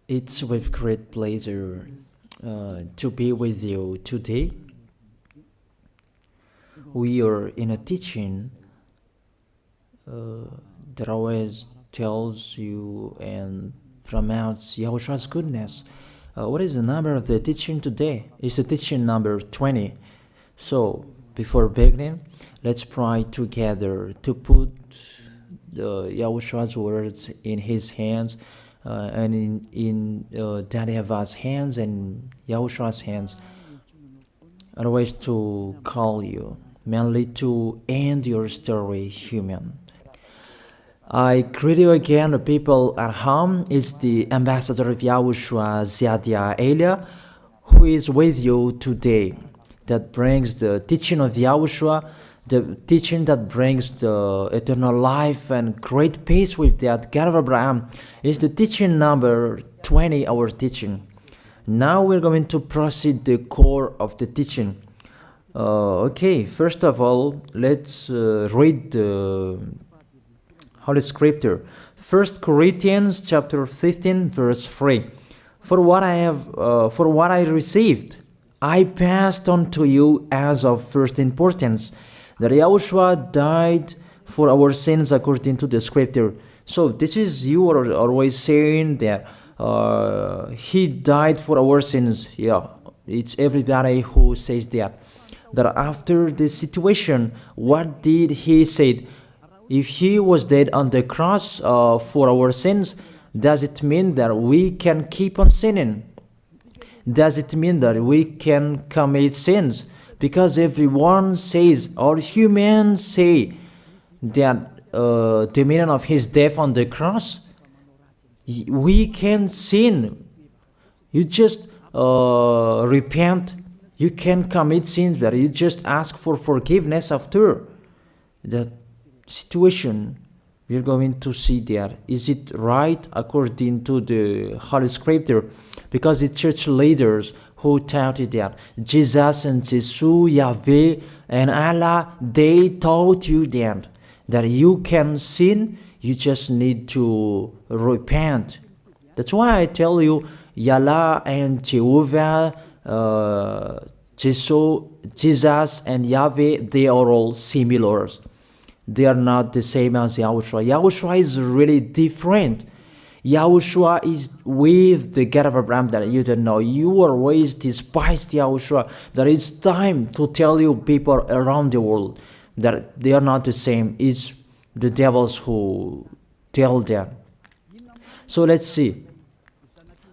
It's with great pleasure to be with you today. We are in a teaching that always tells you and promotes Yahushua's goodness. What is the number of the teaching today? It's the teaching number 20. So, before beginning, let's pray together to put Yahushua's words in his hands and in Daddy Yahvah's hands and Yahushua's hands. Otherwise, to call you, mainly to end your story human. I greet you again, the people at home. It's the ambassador of Yahushua, Ziadia Elia, who is with you today. That brings the teaching of Yahushua, the teaching that brings the eternal life and great peace with that God of Abraham. Is the teaching number 20, our teaching. Now we're going to proceed the core of the teaching. Okay, first of all, let's read the Holy Scripture. 1 Corinthians chapter 15, verse 3. For what I received, I passed on to you as of first importance, that Yahushua died for our sins according to the Scripture. So this is, you are always saying that he died for our sins. Yeah, it's everybody who says that. That after the situation, what did he say? If he was dead on the cross for our sins, does it mean that we can keep on sinning? Does it mean that we can commit sins? Because everyone says, or humans say, that the meaning of his death on the cross, we can sin. You just repent. You can commit sins, but you just ask for forgiveness after that situation. We're going to see that. Is it right according to the Holy Scripture? Because the church leaders who taught it that Jesus and Jesus, Yahweh and Allah, they taught you that you can sin, you just need to repent. That's why I tell you, Yahweh and Jehovah, Jesus and Yahweh, they are all similar. They are not the same as Yahushua. Yahushua is really different. Yahushua is with the God of Abraham that you don't know. You always despised Yahushua. That it's time to tell you people around the world that they are not the same. It's the devils who tell them. So let's see.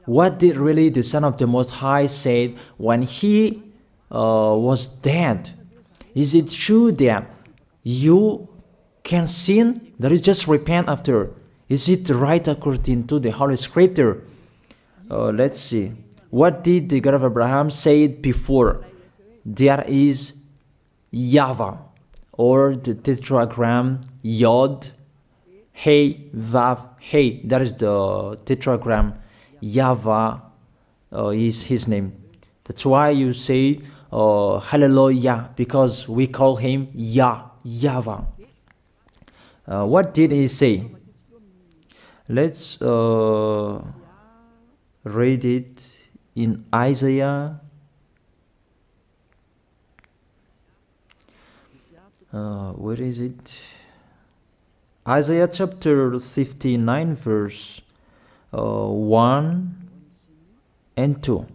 What did really the Son of the Most High say when he was dead? Is it true that you can sin, that you just repent after? Is it right according to the Holy Scripture? Let's see. What did the God of Abraham say before? There is YAHVAH, or the tetragram Yod, Hey, Vav, Hey. That is the tetragram. YAHVAH is his name. That's why you say Hallelujah, because we call him YAHVAH. What did he say? Let's read it in Isaiah. Where is it? Isaiah chapter 59, verse 1 and 2.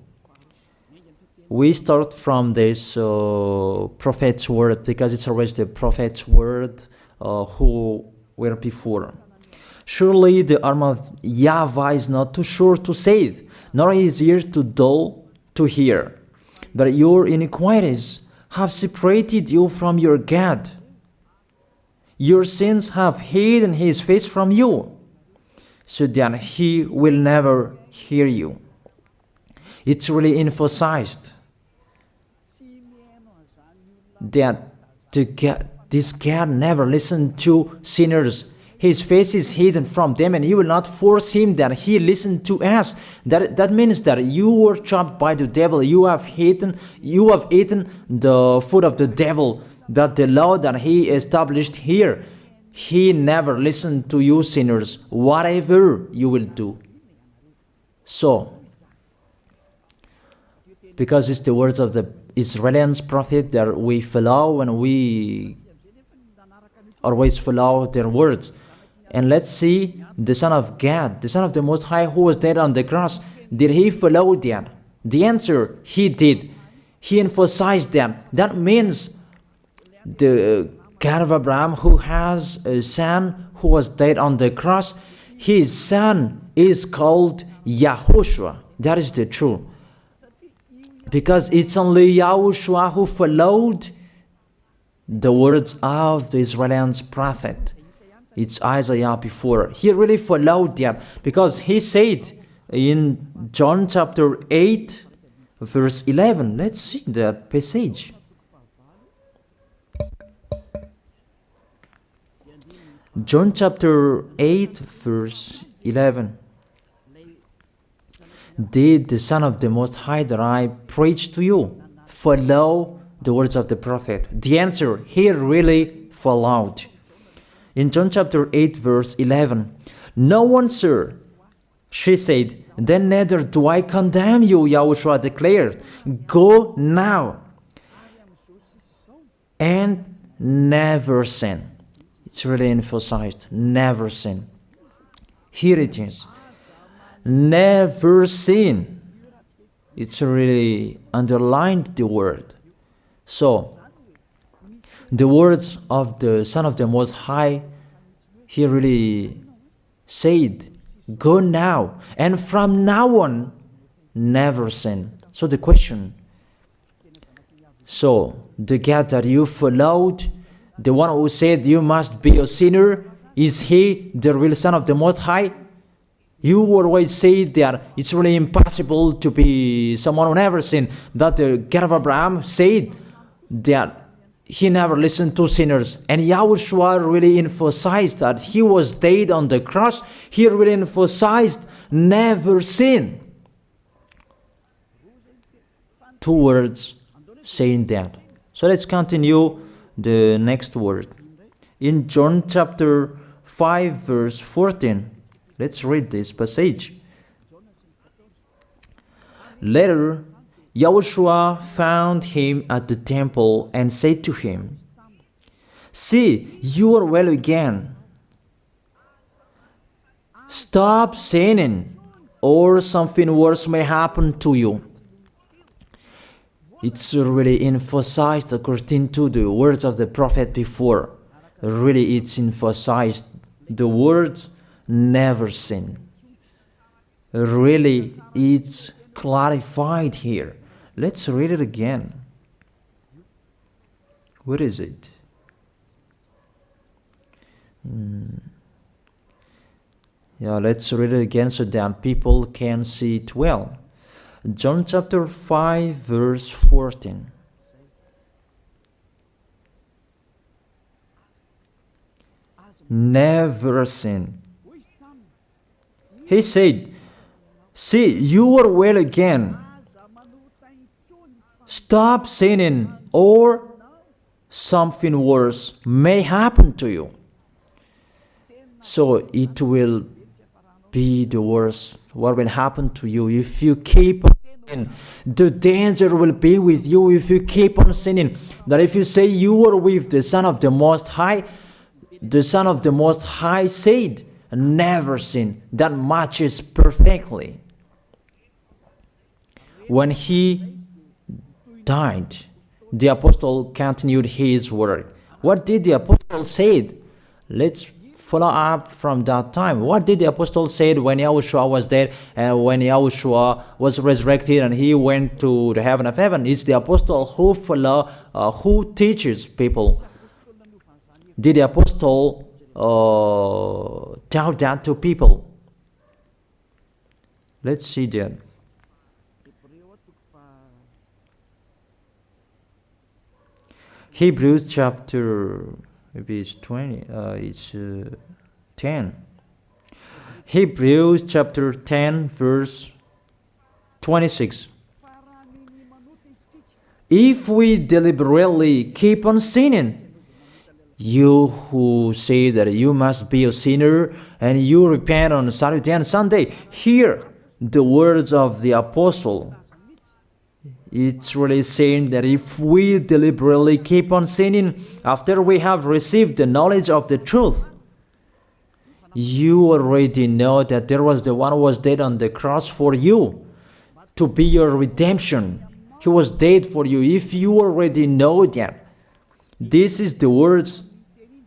We start from this prophet's word, because it's always the prophet's word who were before. Surely the arm of YAHVAH is not too short to save, nor his ear too dull to hear. But your iniquities have separated you from your God. Your sins have hidden his face from you, so that he will never hear you. It's really emphasized that this God never listened to sinners. His face is hidden from them, and he will not force him that he listen to us. That means that you were trapped by the devil. You have eaten the food of the devil. But the law that he established here, he never listened to you sinners, whatever you will do. So, because it's the words of the Israelians prophet that we follow, and we always follow their words. And let's see the Son of God, the Son of the Most High, who was dead on the cross. Did he follow that? The answer, he did. He emphasized that. That means the God of Abraham, who has a son who was dead on the cross, his son is called YAHOSHUAH. That is the truth. Because it's only YAHOSHUAH who followed the words of the Israelians prophet. It's Isaiah before. He really followed that, because he said in John chapter 8, verse 11. Let's see that passage. John chapter 8, verse 11. Did the Son of the Most High that I preach to you follow the words of the prophet? The answer, he really followed. In John chapter 8, verse 11, "No one, sir," she said, "then neither do I condemn you," YAHOSHUAH declared. "Go now and never sin." It's really emphasized, never sin. Here it is. Never sin. It's really underlined the word. So, the words of the Son of the Most High, he really said, go now, and from now on, never sin. So the question, so the God that you followed, the one who said you must be a sinner, is he the real Son of the Most High? You always say that it's really impossible to be someone who never sinned. That the God of Abraham said that he never listened to sinners. And YAHOSHUAH really emphasized that he was dead on the cross. He really emphasized never sin. Two words saying that. So let's continue the next word. In John chapter 5, verse 14. Let's read this passage. Later, YAHOSHUAH found him at the temple and said to him, "See, you are well again. Stop sinning, or something worse may happen to you." It's really emphasized according to the words of the prophet before. Really, it's emphasized the words never sin. Really, it's clarified here. Let's read it again. What is it? Yeah, let's read it again so that people can see it well. John chapter 5, verse 14. Never sin. He said, "See, you are well again. Stop sinning, or something worse may happen to you." So it will be the worst. What will happen to you if you keep on sinning? The danger will be with you if you keep on sinning. That if you say you are with the Son of the Most High, the Son of the Most High said, never sin. That matches perfectly. When he died, the apostle continued his work. What did the apostle say? Let's follow up from that time. What did the apostle say when YAHOSHUAH was dead and when YAHOSHUAH was resurrected and he went to the heaven of heaven? It's the apostle who teaches people. Did the apostle tell that to people? Let's see that. Hebrews chapter, maybe it's 20, it's 10. Hebrews chapter 10, verse 26. If we deliberately keep on sinning, you who say that you must be a sinner and you repent on Saturday and Sunday, here the words of the apostle. It's really saying that if we deliberately keep on sinning after we have received the knowledge of the truth, you already know that there was the one who was dead on the cross for you to be your redemption. He was dead for you. If you already know that, this is the words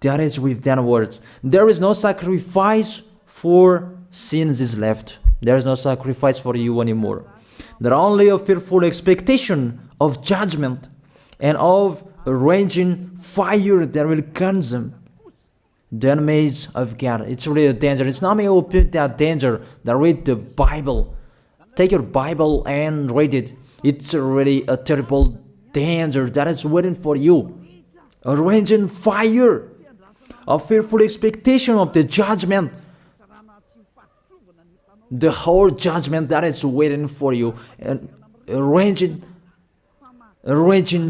that is with that words. There is no sacrifice for sins is left. There is no sacrifice for you anymore. There are only a fearful expectation of judgment and of a raging fire that will consume the enemies of God. It's really a danger. It's not me who put that danger that read the Bible. Take your Bible and read it. It's really a terrible danger that is waiting for you. A raging fire, a fearful expectation of the judgment. The whole judgment that is waiting for you, and a raging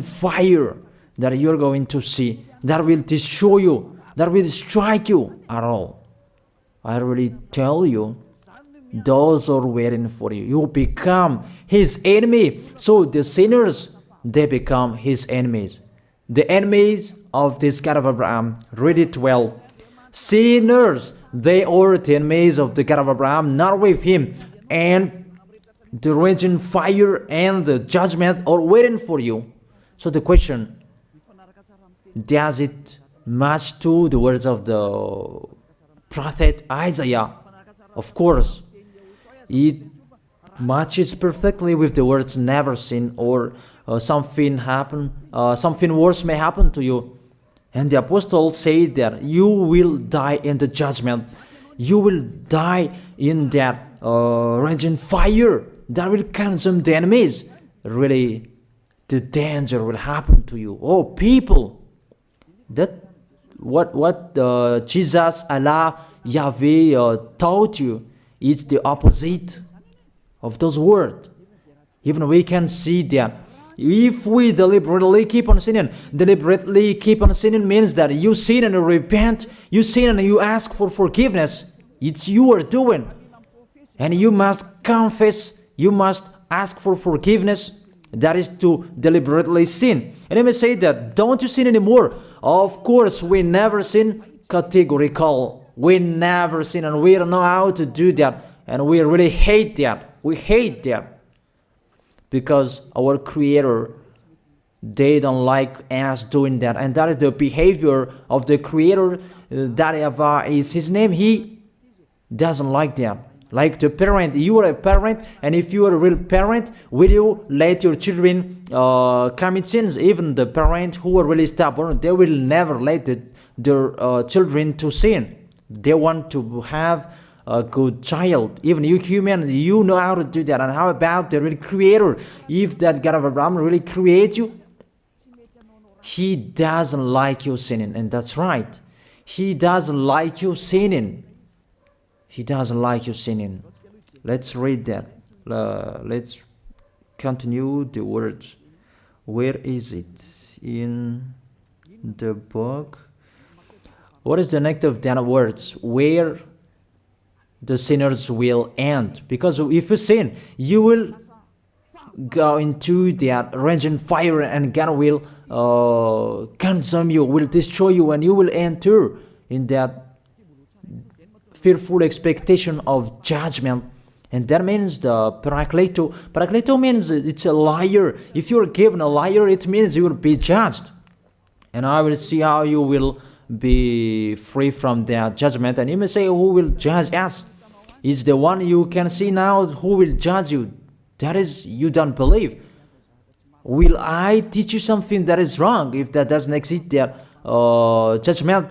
fire that you're going to see, that will destroy you, that will strike you at all. I really tell you, those are waiting for you. You become his enemy. So the sinners, they become his enemies. The enemies of this God of Abraham. Read it well. Sinners, they are the enemies of the God of Abraham, not with him. And the raging fire and the judgment are waiting for you. So the question, does it match to the words of the prophet Isaiah? Of course. It matches perfectly with the words never sin, or something worse may happen to you. And the apostle said that you will die in the judgment. You will die in that raging fire that will consume the enemies. Really, the danger will happen to you. Oh, people, that what Jesus, Allah, Yahweh taught you is the opposite of those words. Even we can see that. If we deliberately keep on sinning means that you sin and you repent, you sin and you ask for forgiveness. It's you are doing. And you must confess, you must ask for forgiveness. That is to deliberately sin. And I may say that, don't you sin anymore? Of course, we never sin. Categorical. We never sin, and we don't know how to do that. And we really hate that. We hate that. Because our Creator, they don't like us doing that. And that is the behavior of the Creator. That YAHVAH is his name. He doesn't like that. Like the parent, you are a parent, and if you are a real parent, will you let your children commit sins? Even the parent who are really stubborn, they will never let their children to sin. They want to have a good child. Even you human, you know how to do that. And how about the real Creator? If that God of Abraham really creates you, he doesn't like you sinning. And that's right. He doesn't like you sinning. He doesn't like you sinning. Let's read that. Let's continue the words. Where is it? In the book. What is the next of that words? Where the sinners will end. Because if you sin, you will go into that raging fire, and God will consume you, will destroy you, and you will enter in that fearful expectation of judgment. And that means the parakleto. Parakleto means it's a liar. If you're given a liar, it means you will be judged. And I will see how you will be free from that judgment. And you may say, who will judge us? It's the one you can see now who will judge you. That is, you don't believe. Will I teach you something that is wrong if that doesn't exist there? Judgment.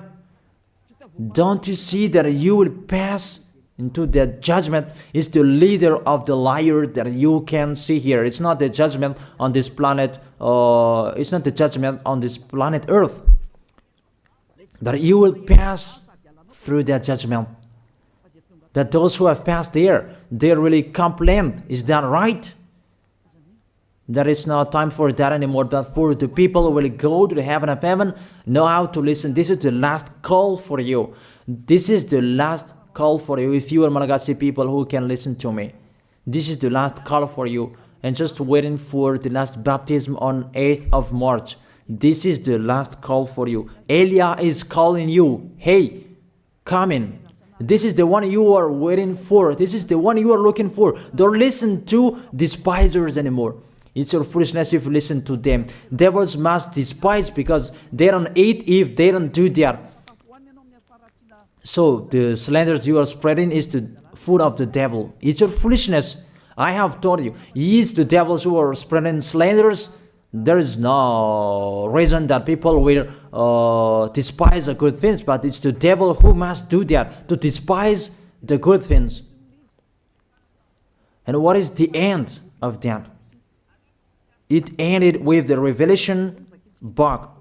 Don't you see that you will pass into that judgment? Is the leader of the liar that you can see here. It's not the judgment on this planet. It's not the judgment on this planet Earth. That you will pass through that judgment. That those who have passed there, they really complain. Is that right? There is no time for that anymore, but for the people who will go to the heaven of heaven, know how to listen. This is the last call for you. This is the last call for you. If you are Malagasy people who can listen to me, This is the last call for you. And just waiting for the last baptism on 8th of March. This is the last call for you. Elia is calling you. Hey, come in. This is the one you are waiting for. This is the one you are looking for. Don't listen to despisers anymore. It's your foolishness if you listen to them. Devils must despise because they don't eat if they don't do that. So the slanders you are spreading is the food of the devil. It's your foolishness. I have told you. It's the devils who are spreading slanders. There is no reason that people will despise the good things, but it's the devil who must do that, to despise the good things. And what is the end of that? It ended with the Revelation book.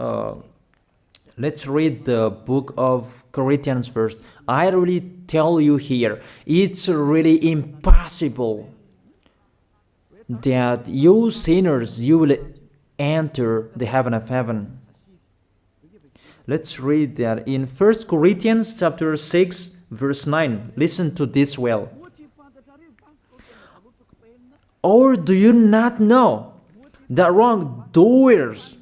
Let's read the book of Corinthians first. I really tell you here, it's really impossible that you sinners, you will enter the heaven of heaven. Let's read that in 1 Corinthians chapter 6 verse 9. Listen to this well. Or do you not know that wrongdoers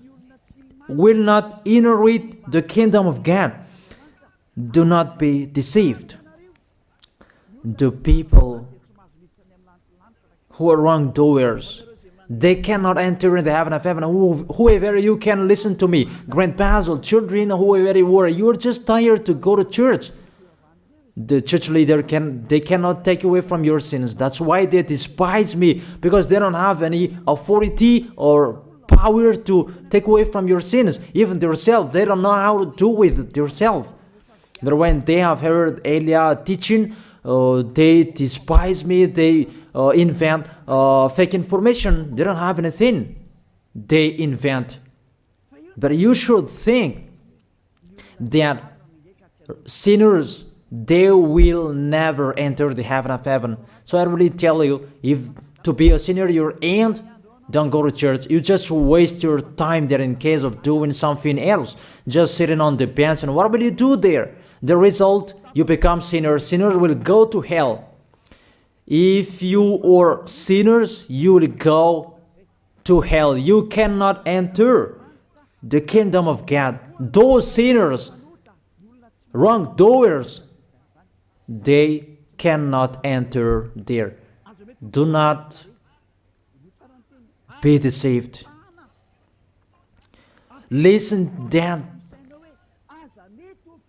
will not inherit the kingdom of God? Do not be deceived. The people who are wrongdoers, they cannot enter in the heaven of heaven. Whoever you can listen to me, grandpas or children, whoever you are, you are just tired to go to church. The church leader they cannot take away from your sins. That's why they despise me, because they don't have any authority or power to take away from your sins. Even themselves, they don't know how to do with themselves. But when they have heard Elia teaching, they despise me. They invent fake information. They don't have anything. They invent. But you should think that sinners, they will never enter the heaven of heaven. So I really tell you, if to be a sinner you're in, don't go to church. You just waste your time there in case of doing something else. Just sitting on the bench, and what will you do there? The result, you become sinners. Sinners will go to hell. If you are sinners, you will go to hell. You cannot enter the kingdom of God. Those sinners, wrongdoers, they cannot enter there. Do not be deceived. Listen then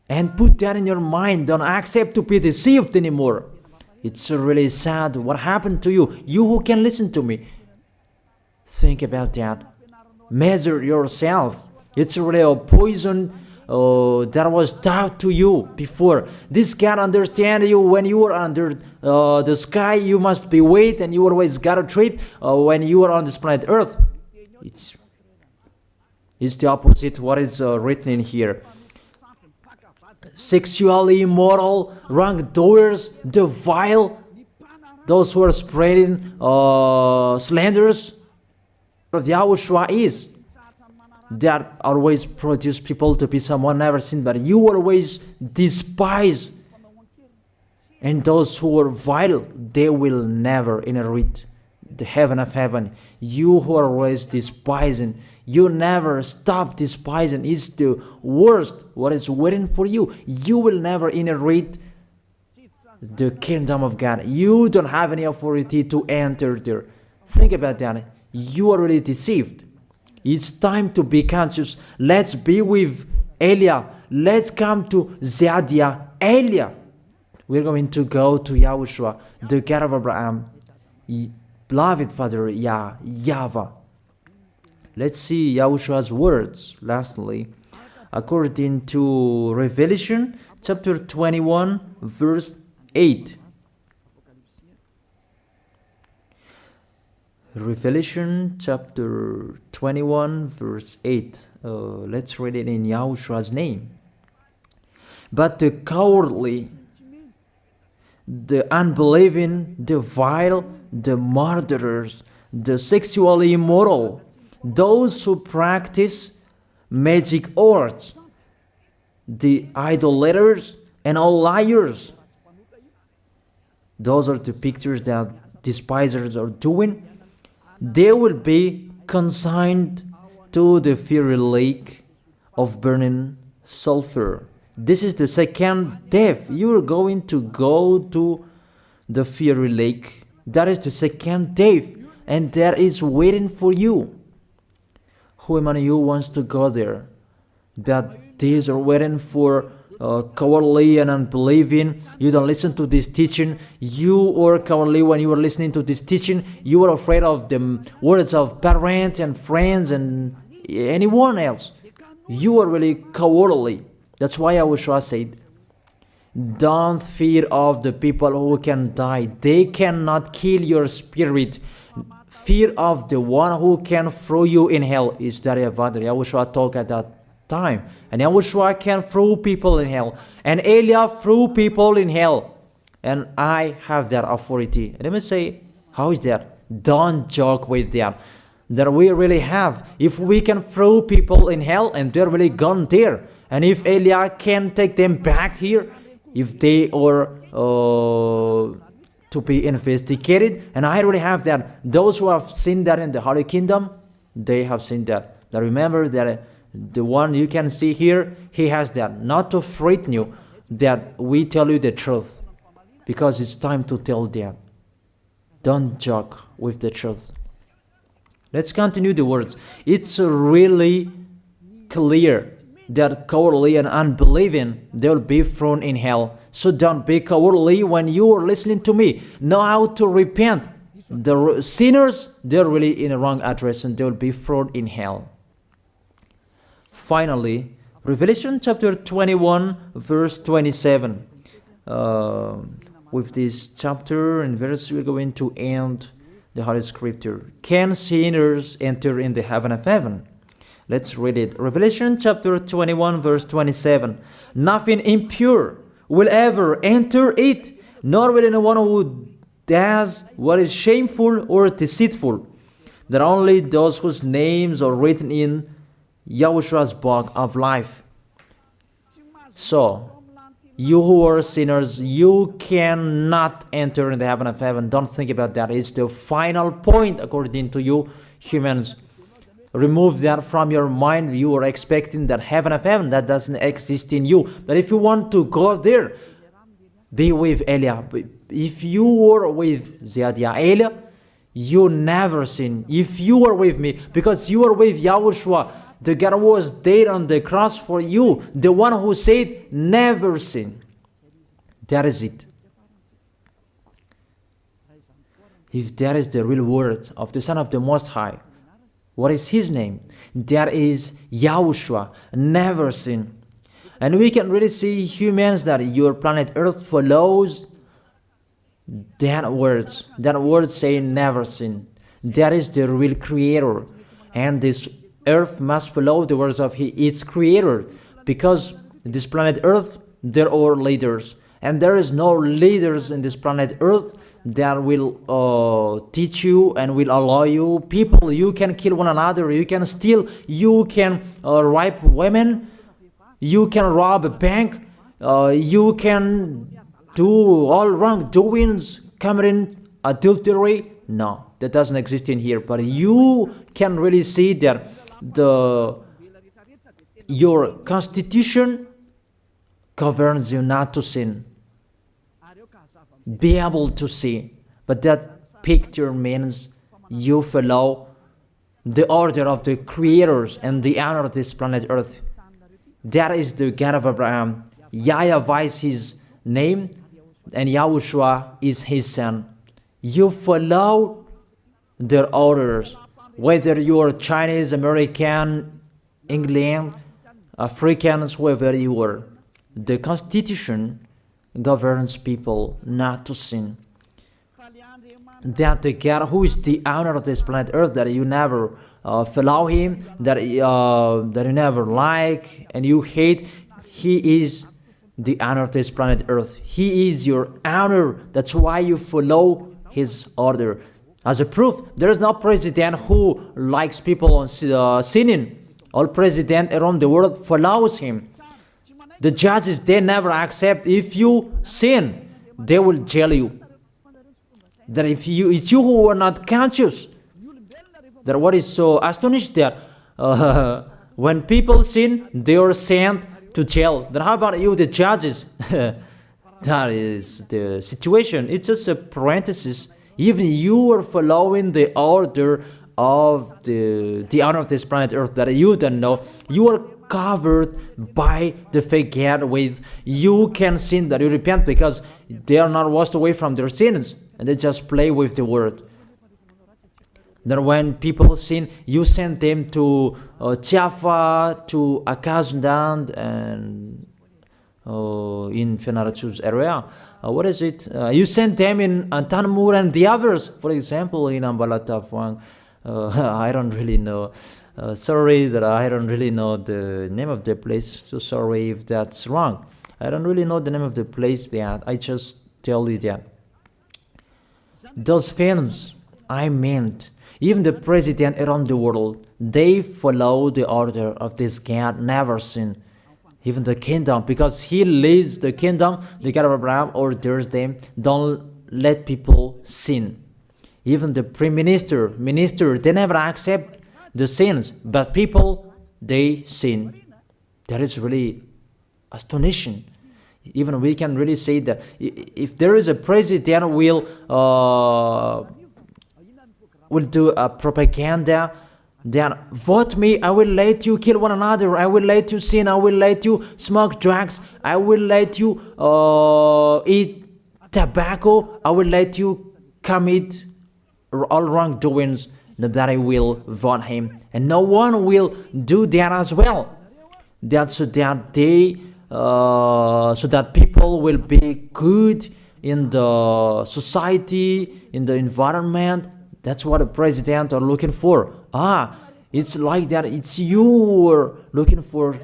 and put that in your mind. Don't accept to be deceived anymore. It's really sad what happened to you. You who can listen to me, think about that. Measure yourself. It's really a poison that was taught to you before. This God understand you when you are under the sky. You must be wait, and you always got a trip when you are on this planet Earth. It's the opposite what is written in here. Sexually immoral, wrongdoers, the vile, those who are spreading slanders. But YAHOSHUAH is that always produce people to be someone never seen, but you always despise. And those who are vile, they will never inherit the heaven of heaven. You who are always despising, you never stop despising. It's the worst what is waiting for you. You will never inherit the kingdom of God. You don't have any authority to enter there. Think about that. You are really deceived. It's time to be conscious. Let's be with Elia. Let's come to Zadiah. Elia. We're going to go to YAHOSHUAH, the God of Abraham. Beloved Father, YAHVAH. Let's see YAHOSHUAH's words. Lastly, according to Revelation chapter 21, verse 8. Revelation chapter 21, verse 8. Let's read it in YAHOSHUAH's name. But the cowardly, the unbelieving, the vile, the murderers, the sexually immoral, those who practice magic arts, the idolaters, and all liars. Those are the pictures that despisers are doing, they will be consigned to the fiery lake of burning sulfur. This is the second death. You are going to go to the fiery lake. That is the second death, and that is waiting for you. Who among you wants to go there? That these are waiting for cowardly and unbelieving. You don't listen to this teaching. You are cowardly when you are listening to this teaching. You are afraid of the words of parents and friends and anyone else. You are really cowardly. That's why YAHOSHUAH said, don't fear of the people who can die. They cannot kill your spirit. Fear of the one who can throw you in hell. Is that YAHVAH? YAHOSHUAH talked at that time. And YAHOSHUAH can throw people in hell. And Eliah threw people in hell. And I have that authority. Let me say, how is that? Don't joke with that. That we really have. If we can throw people in hell and they're really gone there. And if Eliah can take them back here, if they are to be investigated, and I really have that. Those who have seen that in the Holy Kingdom, they have seen that. Now remember that the one you can see here, he has that. Not to frighten you, that we tell you the truth, because it's time to tell that. Don't joke with the truth. Let's continue the words. It's really clear that cowardly and unbelieving, they'll be thrown in hell. So don't be cowardly when you are listening to me. Know how to repent. The sinners, they're really in the wrong address and they'll be thrown in hell. Finally, Revelation chapter 21, verse 27. With this chapter and verse, we're going to end the Holy Scripture. Can sinners enter in the heaven of heaven? Let's read it. Revelation chapter 21, verse 27. Nothing impure will ever enter it, nor will anyone who does what is shameful or deceitful. That only those whose names are written in YAHOSHUAH's book of life. So, you who are sinners, you cannot enter in the heaven of heaven. Don't think about that. It's the final point according to you humans. Remove that from your mind. You are expecting that heaven of heaven that doesn't exist in you. But if you want to go there, be with Eliah. If you were with Eliah, you never sin. If you are with me, because you are with YAHOSHUAH, the God was dead on the cross for you, the one who said never sin. That is it. If that is the real word of the Son of the Most High, what is his name? That is YAHOSHUAH, never sin. And we can really see humans that your planet Earth follows that words. That word saying never sin. That is the real creator. And this Earth must follow the words of its creator. Because this planet Earth, there are leaders. And there is no leaders in this planet Earth that will teach you and will allow you. People, you can kill one another, you can steal, you can rape women, you can rob a bank, you can do all wrongdoings, committing adultery. No, that doesn't exist in here. But you can really see that your constitution governs you not to sin. Be able to see. But that picture means you follow the order of the creators and the honor of this planet Earth. That is the God of Abraham. YAHVAH is his name, and YAHOSHUAH is his son. You follow their orders, whether you are Chinese, American, England, Africans, whoever you are. The Constitution governs people not to sin. That the God who is the owner of this planet Earth, that you never follow him, that you never like and you hate, he is the owner of this planet Earth. He is your owner. That's why you follow his order. As a proof, there is no president who likes people on sinning. All president around the world follows him. The judges, they never accept. If you sin, they will jail you. That if it's you who are not conscious. That what is so astonished that when people sin, they are sent to jail. Then how about you, the judges? That is the situation. It's just a parenthesis. Even you are following the order of the honor of this planet Earth that you don't know. You are covered by the fake God with you can sin, that you repent, because they are not washed away from their sins and they just play with the word. That when people sin, you send them to YAHVAH, to Akazundand, and in Fenarachu's area. What is it? You send them in Antanmur and the others. For example, in Ambalatafwang. I don't really know. Sorry that I don't really know the name of the place. So sorry if that's wrong. I don't really know the name of the place, but I just tell you that. Those films, I meant, even the president around the world, they follow the order of this God, never sin. Even the kingdom, because he leads the kingdom, the God of Abraham orders them, don't let people sin. Even the prime minister, they never accept the sins, but people, they sin. That is really astonishing. Even we can really say that if there is a president will do a propaganda, then vote me, I will let you kill one another, I will let you sin, I will let you smoke drugs, I will let you eat tobacco, I will let you commit all wrongdoings, that I will vote him. And no one will do that as well. That's so that they so that people will be good in the society, in the environment. That's what the president are looking for. It's like that. It's you who are looking for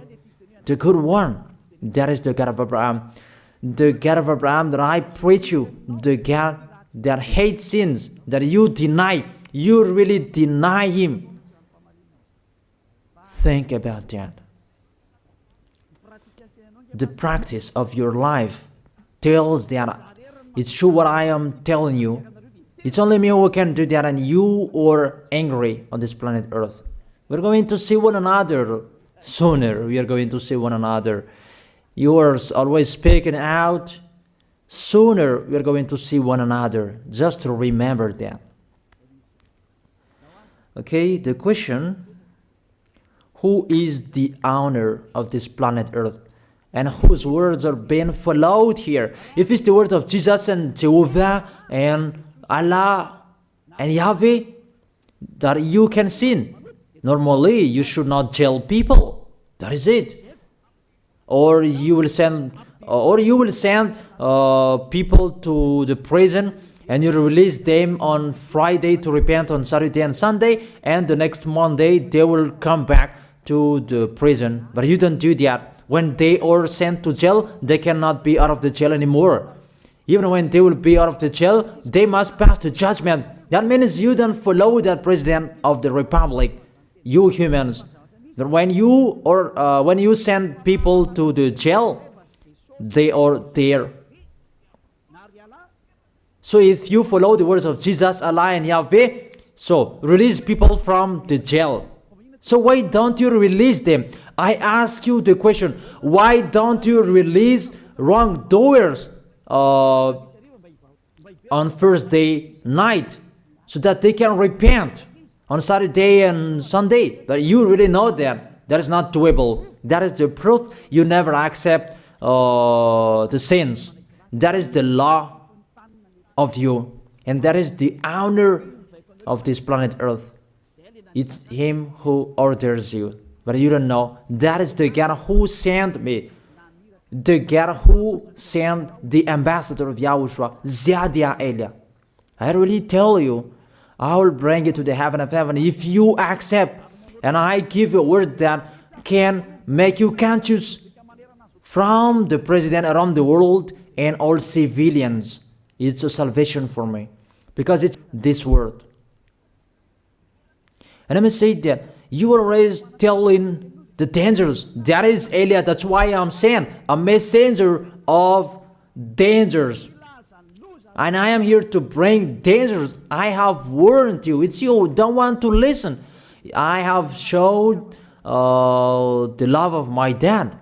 the good one. That is the God of Abraham. The God of Abraham that I preach you. The God that hates sins, that you deny. You really deny him. Think about that. The practice of your life tells that it's true what I am telling you. It's only me who can do that, and you are angry on this planet Earth. We're going to see one another sooner. We are going to see one another. You are always speaking out. Sooner we are going to see one another. Just to remember that. Okay, the question: who is the owner of this planet Earth? And whose words are being followed here? If it's the word of Jesus and Jehovah and Allah and Yahweh, that you can sin. Normally, you should not jail people. That is it. Or you will send, people to the prison, and you release them on Friday to repent on Saturday and Sunday, and the next Monday they will come back to the prison. But you don't do that. When they are sent to jail, they cannot be out of the jail anymore. Even when they will be out of the jail, they must pass the judgment. That means you don't follow that president of the republic, you humans. That when you send people to the jail, they are there. So if you follow the words of Jesus, Allah and Yahweh, so release people from the jail. So why don't you release them? I ask you the question, why don't you release wrongdoers on Thursday night so that they can repent on Saturday and Sunday? But you really know that that is not doable. That is the proof you never accept the sins. That is the law of you, and that is the owner of this planet Earth. It's him who orders you, but you don't know. That is the God who sent me, the God who sent the ambassador of Yahushua, Ziadia Elia. I really tell you, I will bring you to the heaven of heaven if you accept, and I give you a word that can make you conscious from the president around the world and all civilians. It's a salvation for me, because it's this word. And let me say that you are always telling the dangers. That is Elia. That's why I'm saying a messenger of dangers. And I am here to bring dangers. I have warned you. It's you who don't want to listen. I have showed the love of my dad.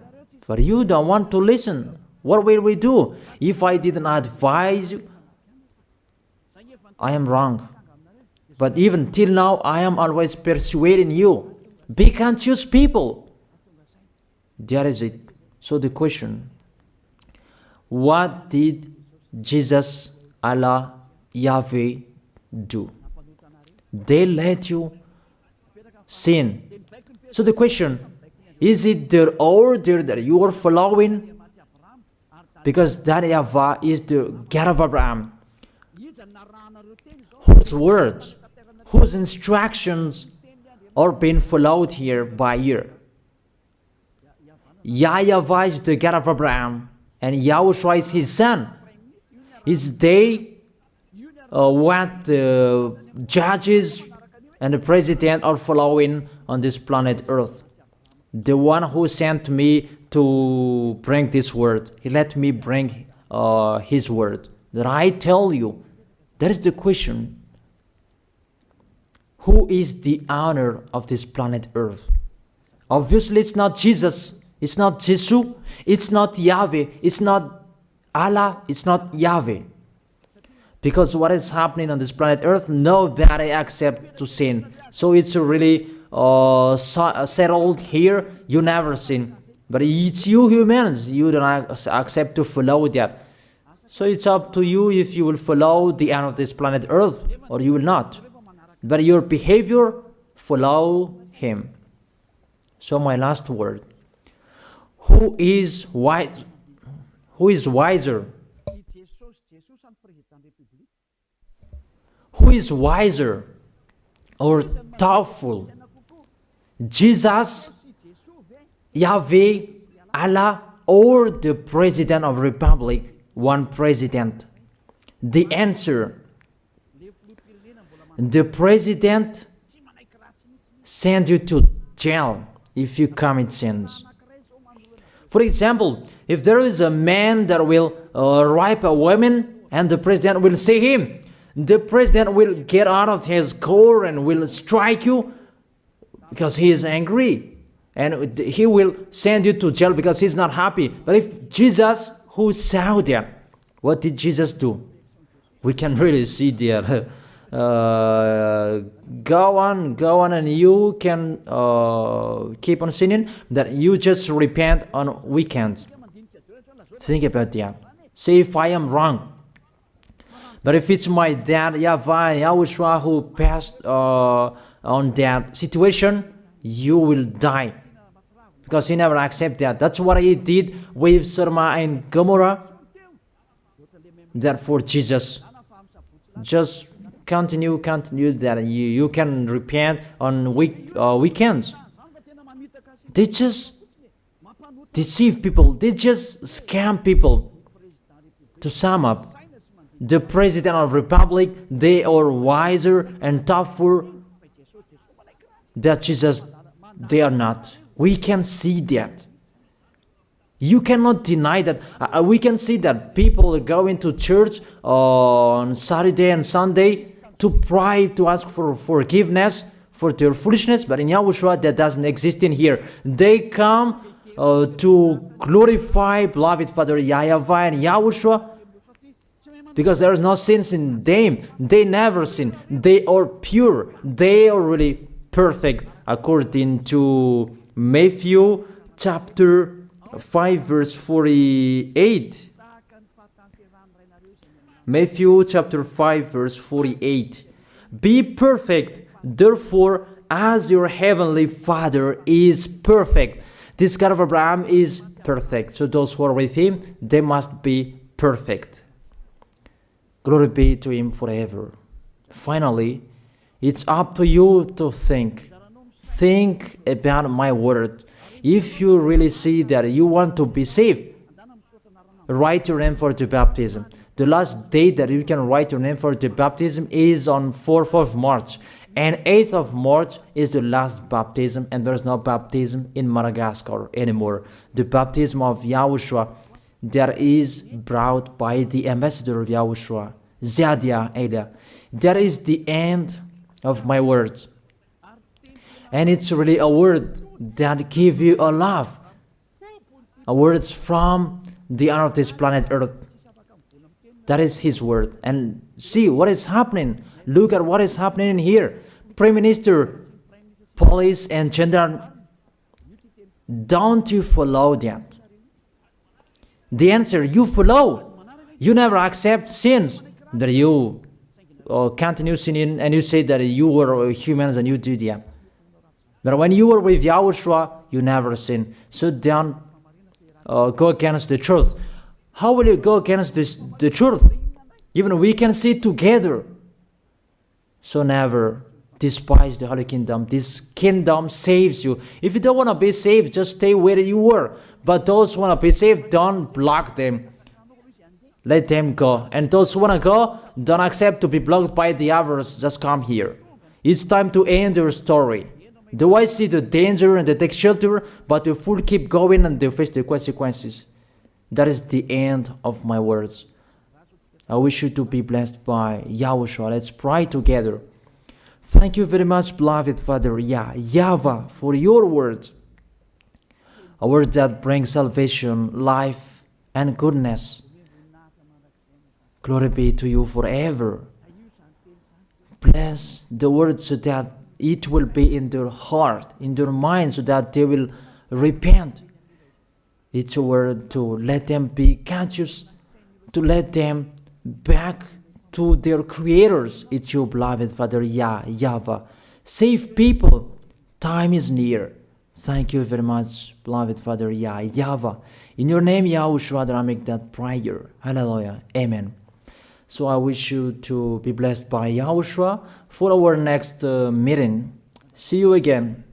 But you don't want to listen. What will we do? If I didn't advise you, I am wrong. But even till now, I am always persuading you. Be conscious people. That is it. So the question, what did Jesus, Allah, Yahweh do? They let you sin. So the question, is it their order that you are following? Because that YAHVAH is the God of Abraham, whose words, whose instructions are being followed here by year. YAHVAH is the God of Abraham, and YAHOSHUAH is his son. Is they what the judges and the president are following on this planet Earth. The one who sent me to bring this word, he let me bring his word. That I tell you, that is the question. Who is the owner of this planet Earth? Obviously, it's not Jesus. It's not Jesus. It's not Yahweh. It's not Allah. It's not Yahweh. Because what is happening on this planet Earth, nobody accepts to sin. So it's really settled here. You never sin. But it's you humans. You don't accept to follow that. So it's up to you if you will follow the end of this planet Earth or you will not. But your behavior, follow him. So my last word. Who is wise? Who is wiser? Who is wiser or thoughtful? Jesus, Yahweh, Allah, or the President of Republic? One president. The answer. The president sends you to jail if you commit sins. For example, if there is a man that will rape a woman and the president will see him, the president will get out of his car and will strike you because he is angry. And he will send you to jail because he's not happy. But if Jesus, who saw that, what did Jesus do? We can really see that. Go on, and you can keep on sinning, that you just repent on weekends. Think about that. See if I am wrong. But if it's my dad, YAHVAH and YAHOSHUAH, who passed on that situation, you will die. Because he never accepted that. That's what he did with Sodom and Gomorrah. Therefore, Jesus, just continue that you can repent on weekends. They just deceive people. They just scam people. To sum up, the President of Republic, they are wiser and tougher than Jesus. They are not. We can see that. You cannot deny that. We can see that people are going to church on Saturday and Sunday to pray, to ask for forgiveness for their foolishness, but in YAHOSHUAH that doesn't exist in here. They come to glorify beloved Father YAHVAH and YAHOSHUAH because there is no sins in them. They never sin. They are pure. They are really perfect according to Matthew chapter 5 verse 48. Matthew chapter 5 verse 48. Be perfect, therefore, as your heavenly Father is perfect. This God of Abraham is perfect. So those who are with him, they must be perfect. Glory be to him forever. Finally, it's up to you to think. Think about my word. If you really see that you want to be saved, write your name for the baptism. The last date that you can write your name for the baptism is on 4th of March. And 8th of March is the last baptism, and there's no baptism in Madagascar anymore. The baptism of YAHOSHUAH that is brought by the ambassador of YAHOSHUAH, Zadia Ada. That is the end of my words. And it's really a word that give you a love. A words from the honor of this planet Earth. That is his word. And see what is happening. Look at what is happening in here. Prime Minister, police and gendarme, don't you follow that? The answer, you follow. You never accept sins. That you continue sinning and you say that you were humans and you do that. But when you were with Yahushua, you never sin. So don't go against the truth. How will you go against the truth? Even we can sit together. So never despise the Holy Kingdom. This kingdom saves you. If you don't want to be saved, just stay where you were. But those who want to be saved, don't block them. Let them go. And those who want to go, don't accept to be blocked by the others. Just come here. It's time to end your story. Do I see the danger and they take shelter, but the fool keep going and they face the consequences? That is the end of my words. I wish you to be blessed by Yahushua. Let's pray together. Thank you very much, beloved Father YAHVAH, for your word. A word that brings salvation, life, and goodness. Glory be to you forever. Bless the word so that it will be in their heart, in their mind, so that they will repent. It's a word to let them be conscious, to let them back to their creators. It's your beloved Father YAHVAH. Save people. Time is near. Thank you very much, beloved Father YAHVAH. In your name, Yahushua, I make that prayer. Hallelujah. Amen. So I wish you to be blessed by Yahushua for our next meeting. See you again.